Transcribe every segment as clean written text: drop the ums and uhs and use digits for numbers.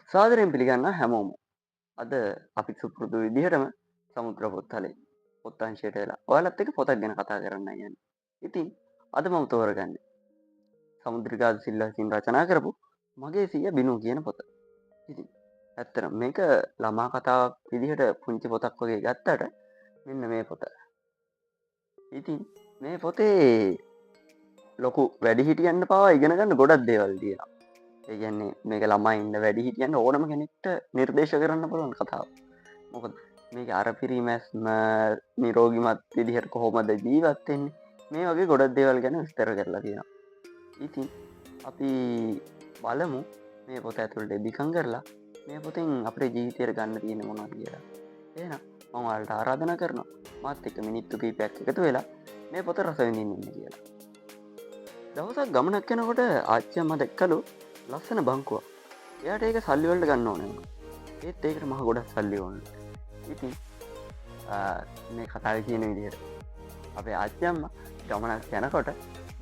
සාදරයෙන් පිළිගන්නවා හැමෝම. අද අපි සුපුරුදු විදිහටම සමුද්‍ර පොත්තලේ පොත් අංශයට වෙලා ඔයාලත් එක්ක පොතක් ගැන කතා කරන්නයි යන්නේ. ඉතින් අද මම තෝරගන්නේ සමුද්‍රිකා සිල්වා විසින් රචනා කරපු මගේ සීයා බිනු කියන පොත. ඉතින් ඇත්තටම මේක ළමා කතාවක් විදිහට පුංචි පොතක් වගේ ගත්තට මෙන්න මේ පොත. ඉතින් මේ පොතේ ලොකු වැඩිහිටියන්ට පවා ඉගෙන ගන්න ගොඩක් දේවල් තියෙනවා. ඒ කියන්නේ මේක ළමයින්ට වැඩිහිටියන්ට ඕනම කෙනෙක්ට නිර්දේශ කරන්න පුළුවන් කතාවක්. මොකද මේක අර පිරිමැස්ම නිරෝගිමත් විදිහට කොහොමද ජීවත් වෙන්නේ මේ වගේ ගොඩක් දේවල් ගැන විස්තර කරලා තියෙනවා. ඉතින් අපි බලමු මේ පොත ඇතුළට එදිකම් කරලා මේ පොතෙන් අපේ ජීවිතයට ගන්න තියෙන මොනවද කියලා. එහෙනම් මම ඔයාලට ආරාධනා කරනවා මාත් එක්ක මිනිත්තු කිහිපයක් එකතු වෙලා මේ පොත රස විඳින්න ඉන්න කියලා. දවසක් ගමනක් යනකොට ආච්චි අම්මා දැක්කලු ලස්සන බංකුවක්. එයාට ඒක සල්ලි වලට ගන්න ඕනේ වුණා. ඒත් ඒකට මහ ගොඩක් සල්ලි ඕනේ. ඉතින් මේ කතාවේ කියන විදිහට අපේ ආච්චි අම්මා ගමනක් යනකොට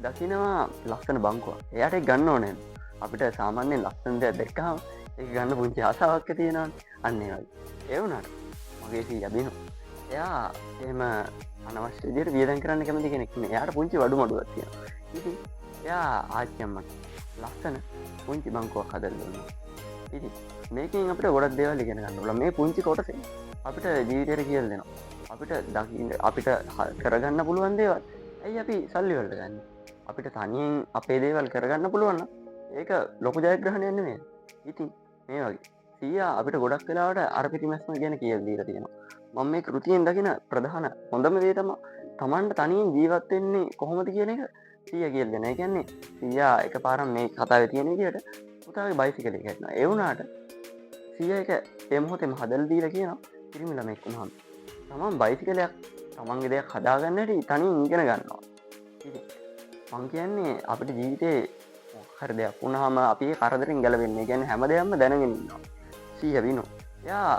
දකිනවා ලස්සන බංකුවක්. එයාට ඒක ගන්න ඕනේ. අපිට සාමාන්‍යයෙන් ලස්සන දෙයක් දැක්කම ඒක ගන්න පුංචි ආසාවක් තියෙනවානේ. අන්න ඒ වගේ. ඒ වුණාට මගේ සීයා බිනු. එයා එහෙම අනවශ්‍ය විදිහට වියදම් කරන්න කැමති කෙනෙක් නෙවෙයි. එයාට පුංචි වඩු මඩුවක් තියෙනවා. ඉතින් එයා ආච්චි අම්මට ලස්සන පුංචි බංකුවක් හදලා දුන්නා. ඉතින් මේකෙන් අපිට ගොඩක් දේවල් ඉගෙන ගන්න ඕන. මේ පුංචි කොටසෙන් අපිට ජීවිතේට කියලා දෙනවා. අපිට දකින්න අපිට කරගන්න පුළුවන් දේවල්. ඇයි අපි සල්ලි වලට ගන්න? අපිට තනියෙන් අපේ දේවල් කරගන්න පුළුවන් නම් ඒක ලොකු ජයග්‍රහණයක් නෙමෙයි. ඉතින් මේ වගේ සීයා අපිට ගොඩක් වෙලාවට අර පිටිමැස්ම ගැන කියලා දීලා තියෙනවා. මම මේ කෘතියෙන් දකින ප්‍රධාන හොඳම දේ තමයි Tamanට තනියෙන් ජීවත් වෙන්නේ කොහොමද කියන එක සීයා කියලා දෙනවා. ඒ කියන්නේ සීයා එකපාරම මේ කතාවේ තියෙන විදිහට පුතාගේ බයිසිකලේ ගන්නවා. ඒ වුණාට සීයා එක ඒ මොහොතේම හදලා දීලා කියනවා පිරිමි ළමෙක් වුණාම තමන් බයිසිකලයක් තමන්ගේ දෙයක් හදාගන්න හැටි තනියෙන් ඉගෙන ගන්නවා. ඉතින් මං කියන්නේ අපිට ජීවිතේ හරි දෙයක් වුණාම අපි ඒ කරදරෙන් ගැලවෙන්නේ. ඒ කියන්නේ හැම දෙයක්ම දැනගෙන ඉන්නවා. සීයා බිනු. එයා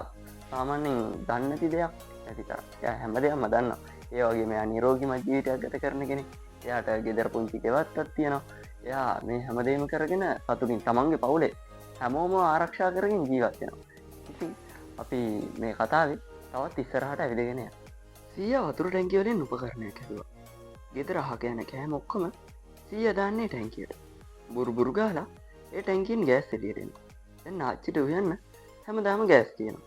සාමාන්‍යයෙන් දන්නේ නැති දෙයක් නැති තරම්. එයා හැම දෙයක්ම දන්නවා. ඒ වගේම එයා නිරෝගීමත් ජීවිතයක් ගත කරන කෙනෙක්. එයාට ගෙදර පුංචි ගෙවත්තක් තියෙනවා. එයා මේ හැමදේම කරගෙන සතුටින් තමන්ගේ පවුලේ හැමෝම ආරක්ෂා කරගෙන ජීවත් වෙනවා. ඉතින් අපි මේ කතාවේ තවත් ඉස්සරහට ඇවිදගෙන යනවා. සීයා වතුර ටැංකිය වලින් උපකරණයක් හැදුවා. ගෙදර අහක යන කෑම ඔක්කොම සීයා දාන්නේ ටැංකියට. බුරු ගාලා ඒ ටැංකියෙන් ගෑස් එළියට එනවා. දැන් ආච්චිට උයන්න හැමදාම ගෑස් තියෙනවා.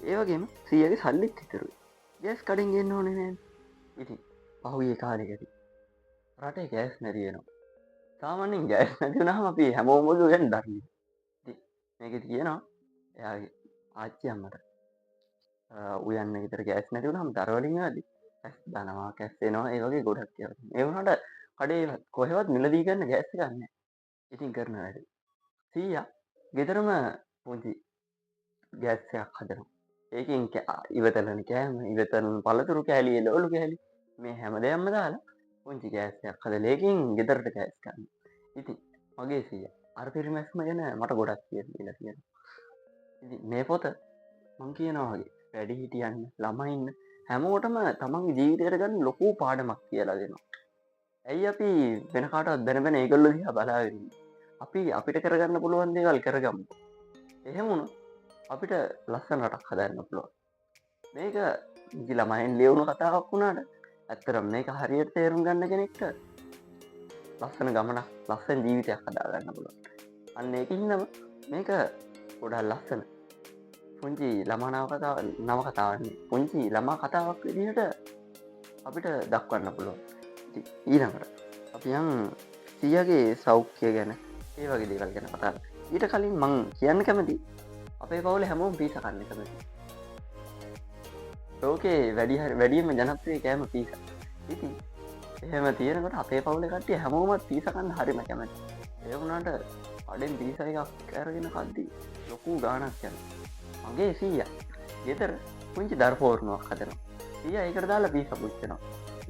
ඒ වගේම සීයාගේ සල්ලිත් ඉතුරුයි. ගෑස් කඩෙන් ගෙන්න ඕනේ නෑනේ. ඉතින් පහුගිය කාලෙකදී රටේ ගෑස් නැති වෙනවා. සාමාන්‍යයෙන් ගෑස් නැති වුණාම අපි හැමෝම උයන් දන්නේ. ඉතින් මේකේ තියෙනවා එයාගේ ආච්චි අම්මට උයන්න විතර ගෑස් නැති වුණාම දර වලින් ආදී ඇස් දනවා කැස්සෙනවා ඒ වගේ ගොඩක් ඒවා. ඒ වුණාට කඩේ කොහෙවත් මිලදී ගන්න ගෑස් එකක් නැහැ. ඉතින් කරන වැඩේ සීයා ගෙදරම පුංචි ගෑස් එකක් හදනවා. ඒකෙන් ඉවතලන කෑම ඉවතලන පළතුරු කෑලි එළවලු කෑලි මේ හැම දෙයක්ම දාලා පුංචි ගෑස් එකක් හදලා ඒකෙන් ගෙදරට ගෑස් ගන්නවා. ඉතින් මගේ සීයා අර පිරිමැස්ම ගැන මට ගොඩක් කියලා තියෙනවා. ඉතින් මේ පොත මං කියනවා වගේ වැඩිහිටියන් ළමයින් හැමෝටම තමන්ගේ ජීවිතයට ගන්න ලොකු පාඩමක් කියලා දෙනවා. ඇයි අපි වෙන කාටවත් බැන ඒගොල්ලෝ දිහා බලාගෙන ඉන්නේ? අපි අපිට කරගන්න පුළුවන් දේවල් කරගමු. එහෙම වුණොත් අපිට ලස්සන රටක් හදන්න පුළුවන්. මේක ඉති ළමයින් ලියවුණු කතාවක් වුණාට ඇත්තටම මේක හරියට තේරුම් ගන්න කෙනෙක්ට ලස්සන ගමනක් ලස්සන ජීවිතයක් හදාගන්න පුළුවන්. අන්න ඒකින්දම මේක ගොඩක් ලස්සන පුංචි ළමා නවකතාවන්නේ පුංචි ළමා කතාවක් විදිහට අපිට දක්වන්න පුළුවන්. ඊළඟට අපි යන් සීයාගේ සෞඛ්‍ය ගැන ඒ වගේ දේවල් ගැන කතා කරමු. ඊට කලින් මං කියන්න කැමති අපේ පවුලේ හැමෝම පීසා කන්න කැමති. ලෝකේ වැඩියෙන්ම ජනප්‍රිය කෑම පීසා. ඉතින් එහෙම තියෙනකොට අපේ පවුලේ කට්ටිය හැමෝම පීසා කන්න හරිම කැමති. ඒ වුණාට අඩෙන් පීසා එකක් අරගෙන කද්දී ලොකු ගාණක් යනවා. මගේ සීයා ගෙදර පුංචි දරපෝරණයක් හදනවා. සීයා ඒකට දාලා පීසා පුච්චනවා.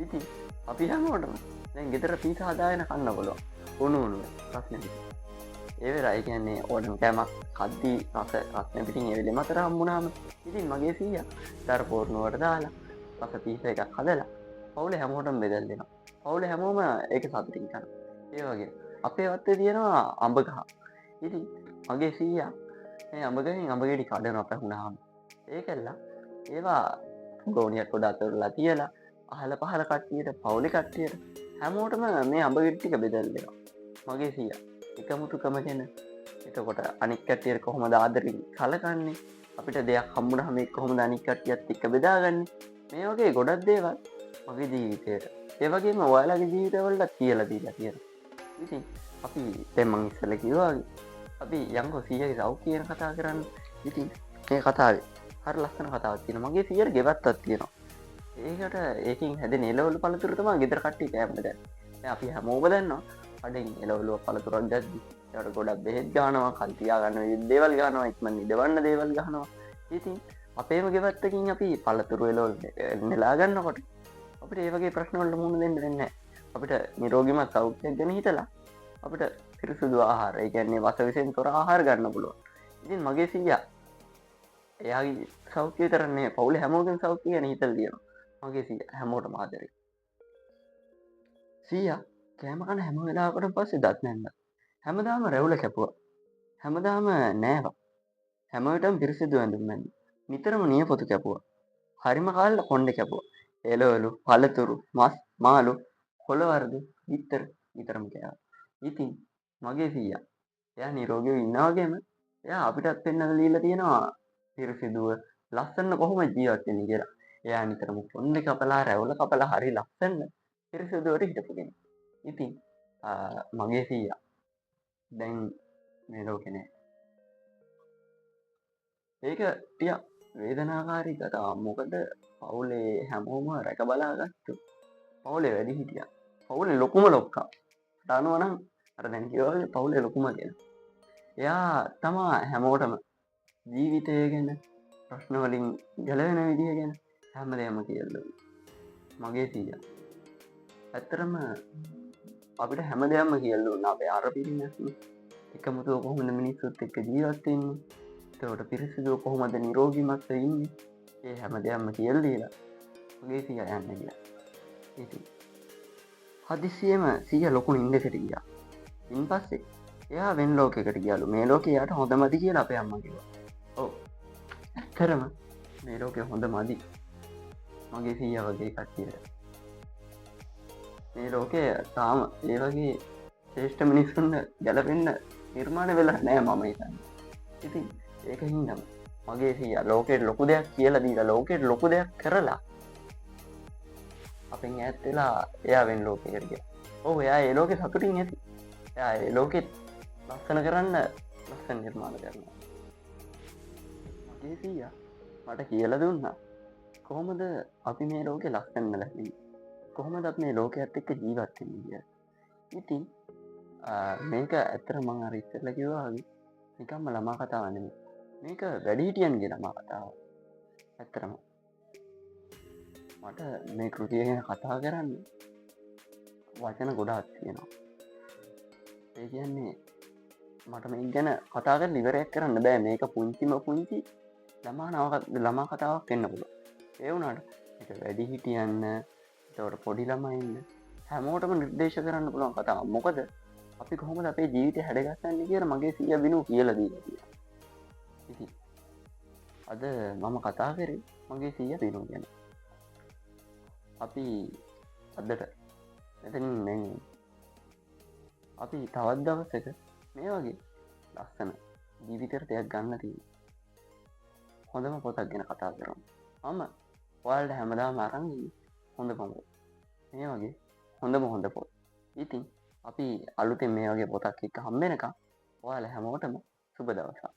ඉතින් අපි හැමෝටම දැන් ගෙදර පීසා හදාගෙන කන්න පුළුවන්. උණු ප්‍රශ්න නැහැ. ඒ වෙලාව ඒ කියන්නේ ඕනම කෑමක් කද්දී රස පිටින් ඒ වෙලෙම අතර හම්බුනාම ඉතින් මගේ සීයා දරපෝරණුවට දාලා රස පීසා එකක් හදලා පවුලේ හැමෝටම බෙදලා දෙනවා. පවුලේ හැමෝම ඒක සතුටින් කනවා. ඒ වගේ අපේ වත්තේ තියෙනවා අඹ ගහ. ඉතින් මගේ සීයා මේ අඹගහින් අඹගෙඩි කඩනවා පැහුණාම. ඒකෙල්ලා ඒවා ගෝනියක් උඩ අතවරලා තියලා අහල පහල කට්ටියට පවුලේ කට්ටියට හැමෝටම මේ අඹගෙඩි ටික බෙදලා දෙනවා. මගේ සීයා එකමුතුකම ගැන එතකොට අනික් කට්ටියට කොහොමද ආදරෙන් සලකන්නේ අපිට දෙයක් හම්බුනහම ඒක කොහොමද අනික් කට්ටියත් එක්ක බෙදාගන්නේ මේ වගේ ගොඩක් දේවල් මගේ ජීවිතේට ඒ වගේම ඔයාලගේ ජීවිතවලට කියලා දීලා තියෙනවා. ඉතින් අපි දැන් මං ඉස්සෙල්ලා කිව්වා වගේ අපි යංගෝ සීයාගේ සෞඛ්‍ය ගැන කතා කරන්න. ඉතින් මේ කතාවේ හරි ලස්සන කතාවක් තියෙනවා. මගේ සීයාට ගෙවත්තක් තියෙනවා. ඒකට ඒකින් හැදෙන එළවලු පළතුරු තමයි ගෙදර කට්ටිය කෑමට ගන්න. දැන් අපි හැමෝම දන්නවා අඩෙන් එළවලු පළතුරක් ගද්දි ඒකට ගොඩක් බෙහෙත් ගන්නවා, කල් තියා ගන්න විදිහ දේවල් ගන්නවා, ඉක්මන් නිදවන්න දේවල් ගන්නවා. ඉතින් අපේම ගෙවත්තකින් අපි පළතුරු එළවලු නෙලා ගන්නකොට අපිට ඒ වගේ ප්‍රශ්න වලට මුහුණ දෙන්න වෙන්නේ නැහැ. අපිට නිරෝගීමත් සෞඛ්‍යයක් ගැන හිතලා අපිට පිරිසුදු ආහාර, ඒ කියන්නේ වස විසෙන් තොර ආහාර ගන්න පුළුවන්. ඉතින් මගේ සීයා එයාගේ සෞඛ්‍ය විතරක් නෙවෙයි පවුලේ හැමෝගෙම සෞඛ්‍ය ගැන හිතලා තියෙනවා. මගේ සීයා හැමෝටම ආදරේ. සීයා කෑම කන හැම වෙලාවකටම පස්සේ දත් නැන්දා. හැමදාම රැවුල කැපුවා. හැමදාම නෑවා. හැම විටම පිරිසිදු ඇඳුම් මැන්දා. නිතරම නියපොතු කැපුවා. හරිම කාලෙට කොණ්ඩේ කැපුවා. එළවලු, පළතුරු, මස්, මාළු, කොළ වර්ග, බිත්තර නිතරම කෑවා. ඉතින් මගේ සීයා එයා නිරෝගීව ඉන්නා වගේම එයා අපිටත් පෙන්වලා දීලා තියෙනවා පිරිසිදුව ලස්සන කොහොම ජීවත් වෙන්නේ කියලා. එයා නිතරම කොණ්ඩේ කපලා රැවුල කපලා හරි ලස්සන පිරිසිදුවට හිටපු කෙනෙක්. ඉතින් මගේ සීයා දැන් මේ ලෝකේ නෑ. ඒක ටිකක් වේදනාකාරී කතාවක්. මොකද පවුලේ හැමෝම රැක බලාගත්තු පවුලේ වැඩි හිටියා. පවුලේ ලොකුම ලොක්කා. දන්නවා නම් අර දැන් කිව්වා වගේ පවුලේ ලොකුම කෙනා. එයා තමා හැමෝටම ජීවිතය ගැන ප්‍රශ්න වලින් ගැලවෙන විදිහ ගැන හැමදේම කියලා දුන්නා. මගේ සීයා. ඇත්තටම අපිට හැමදේම කියලා දුන්නා. අපේ අර පිරිනැස්ම එකමුතුව කොහොමද මිනිස්සුත් එක්ක ජීවත් වෙන්නේ? ඒකට පිරිසිදුව කොහොමද නිරෝගීමත්ව ඉන්නේ? ඒ හැමදේම කියලා දීලා මගේ සීයා යන්න ගියා. ඉතින් හදිසියෙම සීයා ලොකු නින්දකට ගියා. ඉන් පස්සේ එයා වෙන ලෝකයකට ගියලු. මේ ලෝකේ යාට හොඳ මදි කියලා අපේ අම්මා කිව්වා. ඔව්. ඇත්තරම මේ ලෝකේ හොඳ මදි. මගේ සීයා වගේ කට්ටියට. මේ ලෝකේ තාම ඒ වගේ ශ්‍රේෂ්ඨ මිනිස්සුන්ට ගැලපෙන්න නිර්මාණය වෙලා නෑ මම හිතන්නේ. ඉතින් ඒකින්දම මගේ සීයා ලෝකෙට ලොකු දෙයක් කියලා දීලා ලෝකෙට ලොකු දෙයක් කරලා අපෙන් ඈත් වෙලා එයා වෙන ලෝකයකට ගියා. ඔව් එයා ඒ ලෝකේ සතුටින් ඇති. එයා ඒ ලෝකෙත් ලස්සන කරන්න ලස්සන නිර්මාණ කරනවා. මගේ සීයා මට කියලා දුන්නා කොහොමද අපි මේ ලෝකේ ලස්සන ලැබෙන්නේ? කොහොමද අපි මේ ලෝකයේත් එක්ක ජීවත් වෙන්නේ කියලා. ඉතින් මේක ඇත්තට මම අර ඉස්සෙල්ලා කිව්වා වගේ නිකම්ම ළමා කතාවක් නෙමෙයි. මේක වැඩිහිටියන්ගේ ළමා කතාවක්. ඇත්තටම මට මේ කෘතිය ගැන කතා කරන්න වචන ගොඩාක් තියෙනවා. ඒ කියන්නේ මට මේක ගැන කතා කරලා ඉවරයක් කරන්න බෑ. මේක පුංචිම පුංචි ළමා කතාවක් වෙන්න පුළුවන්. ඒ වුණාට මේක වැඩිහිටියන් එතකොට පොඩි ළමයින් හැමෝටම නිර්දේශ කරන්න පුළුවන් කතාවක්. මොකද අපි කොහොමද අපේ ජීවිතය හැඩගස්සන්නේ කියලා මගේ සීයා විනු කියලා දීලා තියෙනවා. ඉතින් අද මම කතා කරේ මගේ සීයා විනු ගැන. අපි අදට මෙතනින් මේ අපි තවත් දවසක මේ වගේ ලස්සන ජීවිතයට දෙයක් ගන්න තියෙන හොඳම පොතක් ගැන කතා කරමු. මම ඔයාලට හැමදාම අරන් ඉන්නේ හොඳම පොත. මේ වගේ හොඳ පොත්. ඉතින් අපි අලුතෙන් මේ වගේ පොතක් එක්ක හම්බ වෙනකම් ඔයාලා හැමෝටම සුබ දවසක්.